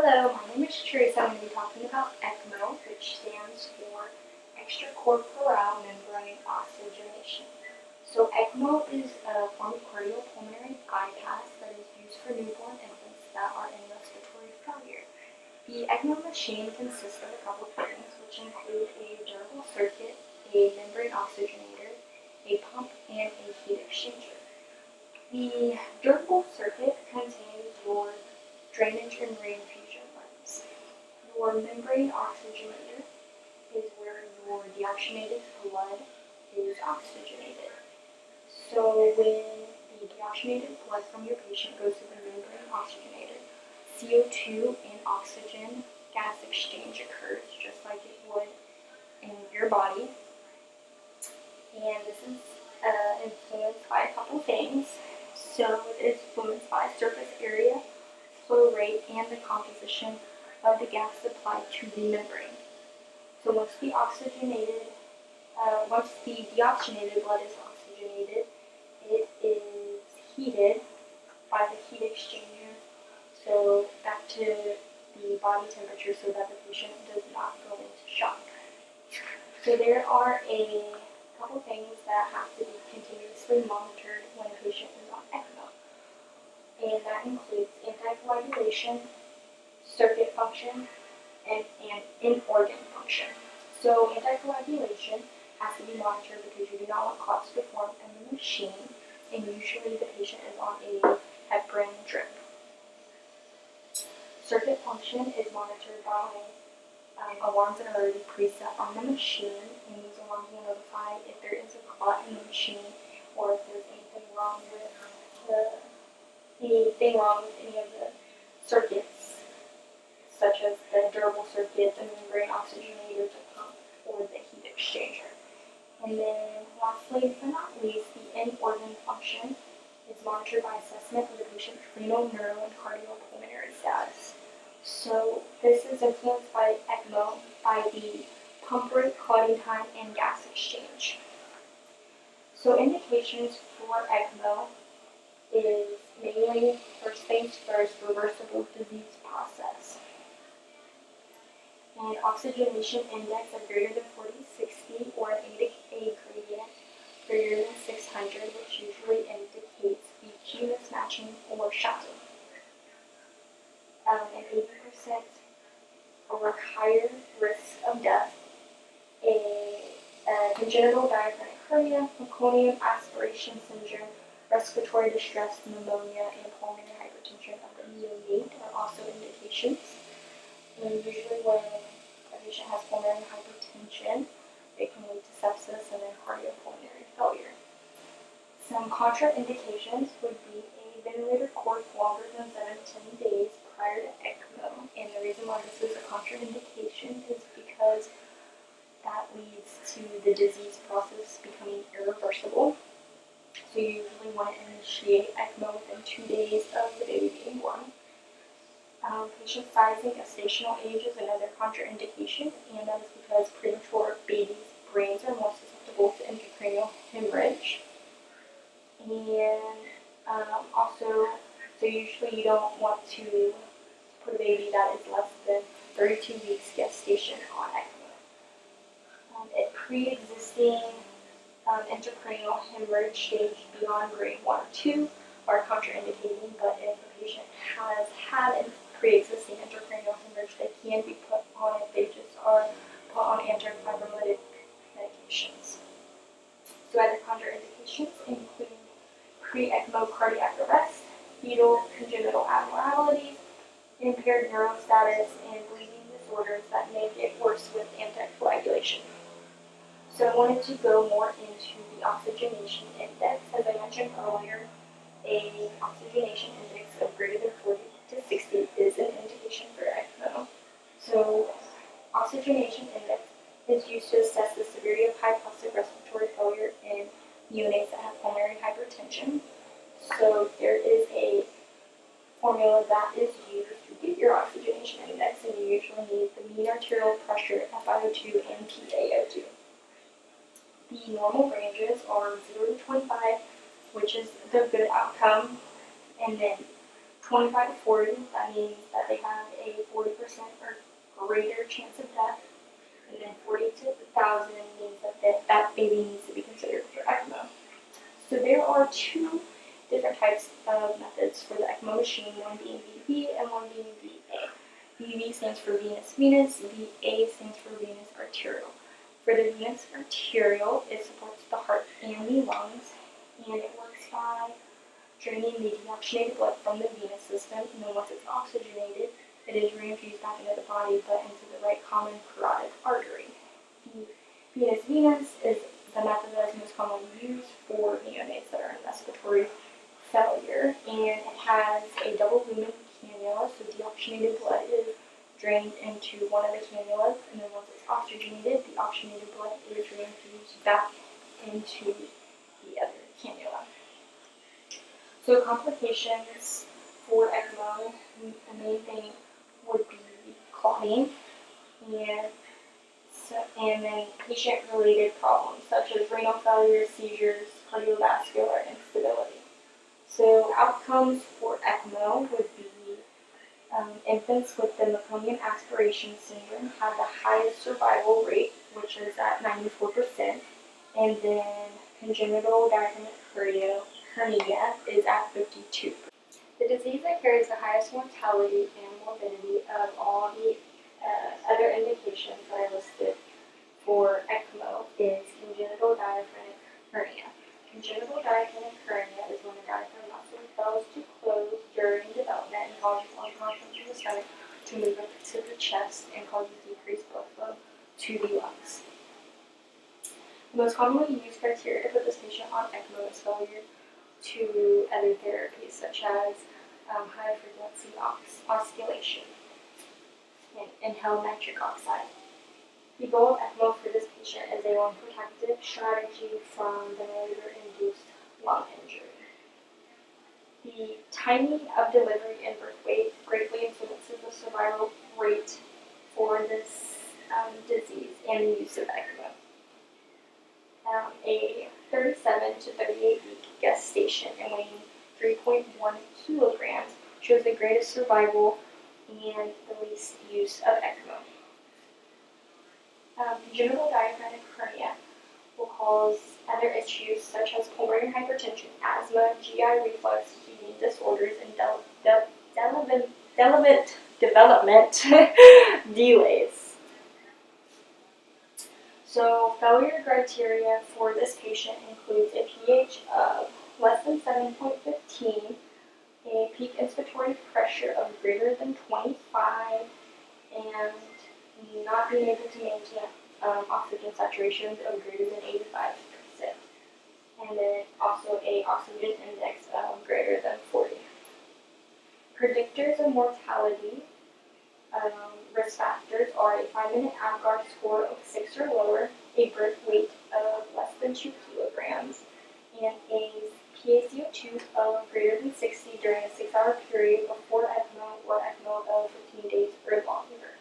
Hello, my name is Teresa. I'm going to be talking about Ecmo, which stands for Extracorporeal Membrane Oxygenation. So Ecmo is a form of cardiopulmonary bypass that is used for newborn infants that are in respiratory failure. The Ecmo machine consists of a couple things, which include a durable circuit, a membrane oxygenator, a pump, and a heat exchanger. The durable circuit contains your drainage and reinfusion lines. Your membrane oxygenator is where your deoxygenated blood is oxygenated. So when the deoxygenated blood from your patient goes to the membrane oxygenator, CO2 and oxygen gas exchange occurs just like it would in your body. And this is influenced by a couple things. So it is influenced by surface area, flow rate, and the composition of the gas supplied to the membrane. So once the deoxygenated blood is oxygenated, it is heated by the heat exchanger, so back to the body temperature so that the patient does not go into shock. So there are a couple things that have to be continuously monitored when a patient is on Ecmo. And that includes anticoagulation, circuit function, and in-organ function. So anticoagulation has to be monitored because you do not want clots to form in the machine, and usually the patient is on a heparin drip. Circuit function is monitored by alarms that are already preset on the machine, and these alarms will notify if there is a clot in the machine or if there's anything wrong with any of the circuits, such as the durable circuit, the membrane oxygenator, the pump, or the heat exchanger. And then lastly, but not least, the in-organ function is monitored by assessment of the patient's renal, neuro, and cardiopulmonary status. So this is influenced by Ecmo by the pump rate, clotting time, and gas exchange. So indications for Ecmo is mainly, first things first, reversible disease process. An oxygenation index of greater than 40/60 or an A gradient greater than 600, which usually indicates VQ mismatching or shocking. An 80% or higher risk of death, a congenital diaphragmatic hernia, meconium aspiration syndrome, respiratory distress, pneumonia, and pulmonary hypertension of the neonate are also indications. And usually when a patient has pulmonary hypertension, it can lead to sepsis and then cardiopulmonary failure. Some contraindications would be a ventilator course longer than 7 to 10 days prior to Ecmo. And the reason why this is a contraindication is because that leads to the disease process becoming irreversible. So you usually want to initiate Ecmo within 2 days of the baby being born. Patient sizing, gestational age is another contraindication, and that is because premature babies' brains are more susceptible to intracranial hemorrhage. And also, so usually you don't want to put a baby that is less than 32 weeks gestation on Ecmo. Pre-existing intracranial hemorrhage stage beyond grade 1 or 2 are contraindicating, but if a patient has had pre-existing intracranial hemorrhage, they can be put on if they just are put on antifibrinolytic medications. So other contraindications include pre-Ecmo cardiac arrest, fetal congenital abnormalities, impaired neurostatus, and bleeding disorders that may get worse with anticoagulation. So I wanted to go more into the oxygenation index. As I mentioned earlier, an oxygenation index of greater than 40/60 is an indication for Ecmo. So oxygenation index is used to assess the severity of hypoxic respiratory failure in neonates that have pulmonary hypertension. So there is a formula that is used to get your oxygenation index, and you usually need the mean arterial pressure, FiO2, and PaO2. The normal ranges are 0 to 25, which is the good outcome, and then 25 to 40, that means that they have a 40% or greater chance of death. And then 40 to 1,000 means that that baby needs to be considered for ECMO. So there are two different types of methods for the ECMO machine, one being VV and one being VA. VV stands for venous, VA stands for venous arterial. For the venous arterial, it supports the heart and the lungs, and it works by draining the deoxygenated blood from the venous system, and then once it's oxygenated, it is reinfused back into the body, but into the right common carotid artery. The venous is the method that is most commonly used for neonates that are in respiratory failure, and it has a double lumen cannula, so deoxygenated blood is drained into one of the cannulas, and then once it's oxygenated, the oxygenated blood is reinfused back into the other cannula. So complications for ECMO, the main thing would be clotting, and then patient-related problems such as renal failure, seizures, cardiovascular instability. So outcomes for ECMO would be infants with the meconium aspiration syndrome have the highest survival rate, which is at 94%, and then congenital diaphragmatic hernia is at 52%. The disease that carries the highest mortality and morbidity of all the other indications that I listed for ECMO is congenital diaphragmatic hernia. Congenital diaphragmatic hernia is when the diaphragm muscle fails to close during development and causes lung contents in the stomach to move up to the chest and causes decreased blood flow to the lungs. The most commonly used criteria to put this patient on ECMO is failure to other therapies such as high frequency oscillation and inhaled nitric oxide. The goal of ECMO for this patient is a lung protective strategy from ventilator-induced lung injury. The timing of delivery and birth weight greatly influences the survival rate for this disease and the use of ECMO. A 37 to 38 week gestation and weighing 3.1 kilograms shows the greatest survival and the least use of ECMO. Congenital diaphragmatic hernia will cause other issues such as pulmonary hypertension, asthma, GI reflux, heating disorders, and development delays. So failure criteria for this patient includes a pH of less than 7.15, a peak inspiratory pressure of greater than 25, and not being able to maintain oxygen saturations of greater than 85%. And then also a oxygen index of greater than 40. Predictors of mortality risk factors are a 5-minute Apgar score of 6 or lower, a birth weight of less than 2 kilograms, and a PaCO2 of greater than 60 during a 6-hour period before ECMO or ECMO of 15 days or longer.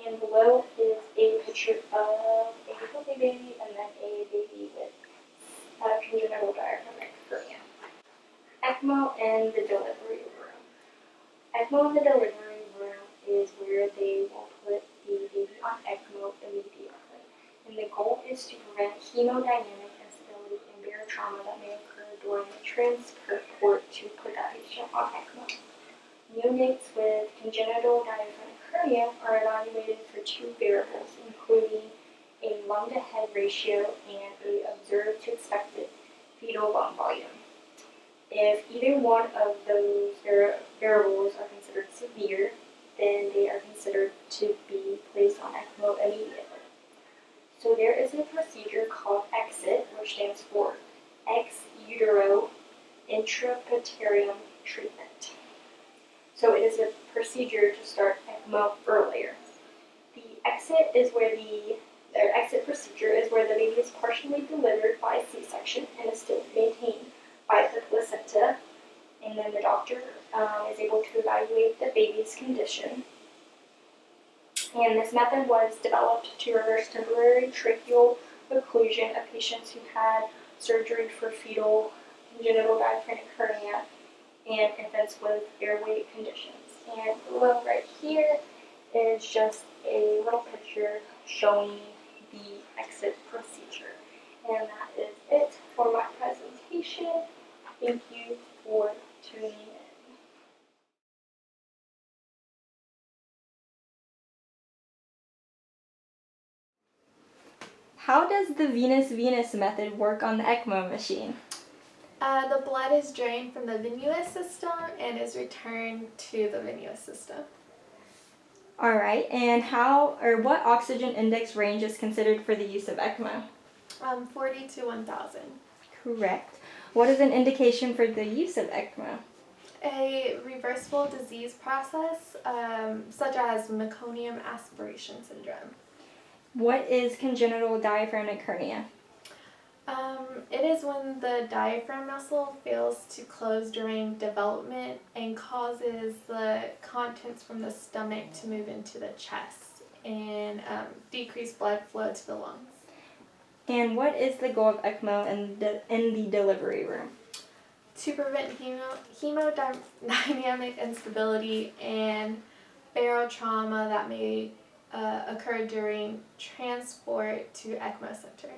And below is a picture of a healthy baby and then a baby with congenital diaphragmatic hernia. ECMO in the delivery room. ECMO in the delivery room is where they will put the baby on ECMO immediately. And the goal is to prevent hemodynamic instability and barotrauma that may occur during the transport to put that patient on ECMO. Neonates with congenital diaphragmatic hernia are evaluated for 2 variables, including a lung-to-head ratio and a observed to expected fetal lung volume. If either one of those variables are considered severe, then they are considered to be placed on ECMO immediately. So there is a procedure called EXIT, which stands for ex utero intrapartum treatment. So it is a procedure to start ECMO earlier. The exit procedure is where the baby is partially delivered by C-section and is still maintained by the placenta, and then the doctor is able to evaluate the baby's condition. And this method was developed to reverse temporary tracheal occlusion of patients who had surgery for fetal congenital diaphragmatic hernia and infants with airway conditions. And below right here is just a little picture showing the exit procedure. And that is it for my presentation. Thank you for tuning in. How does the venous method work on the Ecmo machine? The blood is drained from the venous system and is returned to the venous system. All right, and what oxygen index range is considered for the use of Ecmo? 40 to 1,000. Correct. What is an indication for the use of Ecmo? A reversible disease process, such as meconium aspiration syndrome. What is congenital diaphragmatic hernia? It is when the diaphragm muscle fails to close during development and causes the contents from the stomach to move into the chest and decrease blood flow to the lungs. And what is the goal of Ecmo in the delivery room? To prevent hemodynamic instability and barotrauma that may occur during transport to Ecmo Center.